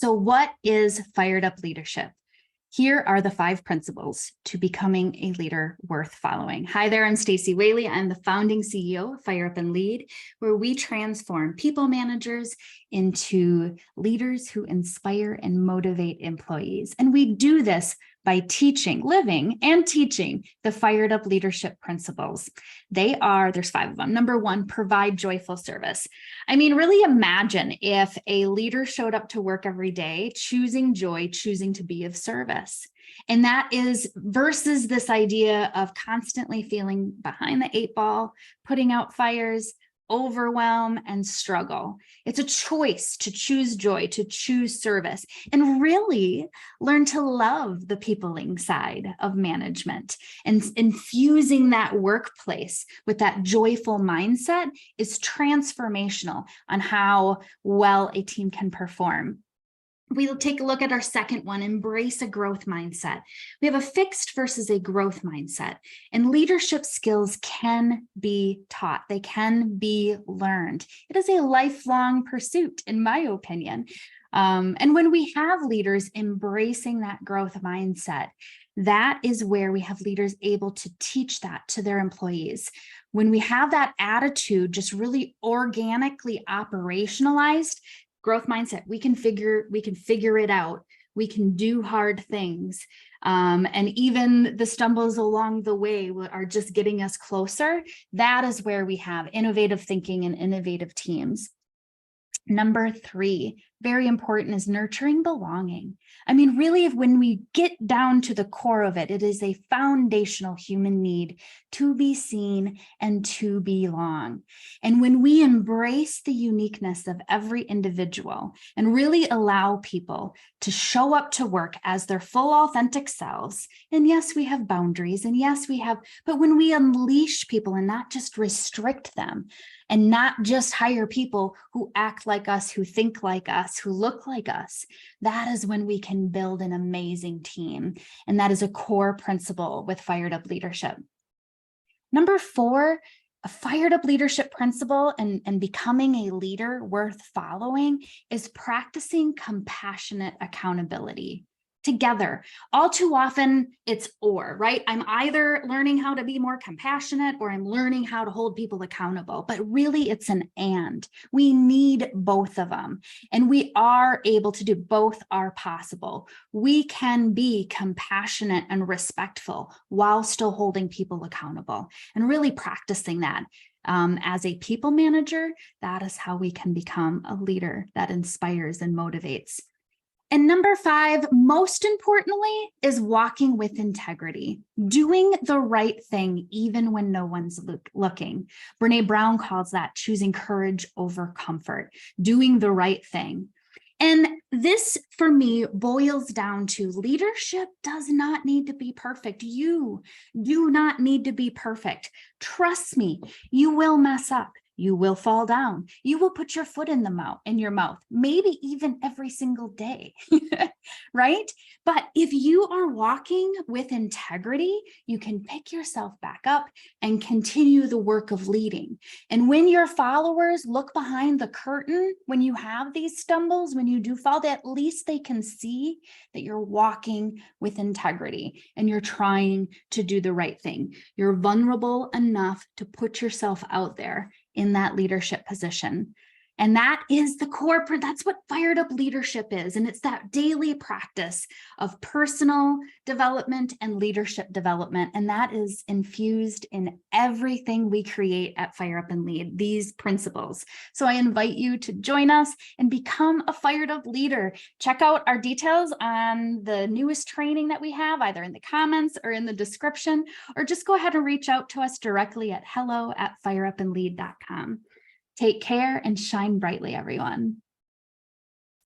So what is fired up leadership? Here are the 5 principles to becoming a leader worth following. Hi there, I'm Stacey Whaley. I'm the founding CEO of Fire Up and Lead, where we transform people managers into leaders who inspire and motivate employees. And we do this by living and teaching the fired up leadership principles. There's 5 of them. Number 1, provide joyful service. I mean, really imagine if a leader showed up to work every day, choosing joy, choosing to be of service. And that is versus this idea of constantly feeling behind the 8 ball, putting out fires, overwhelm, and struggle. It's a choice to choose joy, to choose service, and really learn to love the peopling side of management. And infusing that workplace with that joyful mindset is transformational on how well a team can perform. We'll take a look at our second one, embrace a growth mindset. We have a fixed versus a growth mindset, and leadership skills can be taught. They can be learned. It is a lifelong pursuit, in my opinion. And when we have leaders embracing that growth mindset, that is where we have leaders able to teach that to their employees. When we have that attitude just really organically operationalized, growth mindset, we can figure it out. We can do hard things. And even the stumbles along the way are just getting us closer. That is where we have innovative thinking and innovative teams. Number 3, very important, is nurturing belonging. I mean, really, when we get down to the core of it, it is a foundational human need to be seen and to belong. And when we embrace the uniqueness of every individual and really allow people to show up to work as their full authentic selves, and yes, we have boundaries, and yes, but when we unleash people and not just restrict them, and not just hire people who act like us, who think like us, who look like us, that is when we can build an amazing team. And that is a core principle with fired up leadership. Number 4, a fired up leadership principle and becoming a leader worth following is practicing compassionate accountability together. All too often it's right? I'm either learning how to be more compassionate or I'm learning how to hold people accountable, but really it's an and. We need both of them, and we are able to do both are possible. We can be compassionate and respectful while still holding people accountable, and really practicing that. As a people manager, that is how we can become a leader that inspires and motivates. And number 5, most importantly, is walking with integrity, doing the right thing even when no one's looking. Brené Brown calls that choosing courage over comfort, doing the right thing. And this, for me, boils down to leadership does not need to be perfect. You do not need to be perfect. Trust me, you will mess up. You will fall down. You will put your foot in your mouth, maybe even every single day, right? But if you are walking with integrity, you can pick yourself back up and continue the work of leading. And when your followers look behind the curtain, when you have these stumbles, when you do fall, at least they can see that you're walking with integrity and you're trying to do the right thing. You're vulnerable enough to put yourself out there in that leadership position. And that is the core, that's what fired up leadership is. And it's that daily practice of personal development and leadership development. And that is infused in everything we create at Fire Up and Lead, these principles. So I invite you to join us and become a fired up leader. Check out our details on the newest training that we have, either in the comments or in the description, or just go ahead and reach out to us directly at hello@fireupandlead.com. Take care and shine brightly, everyone.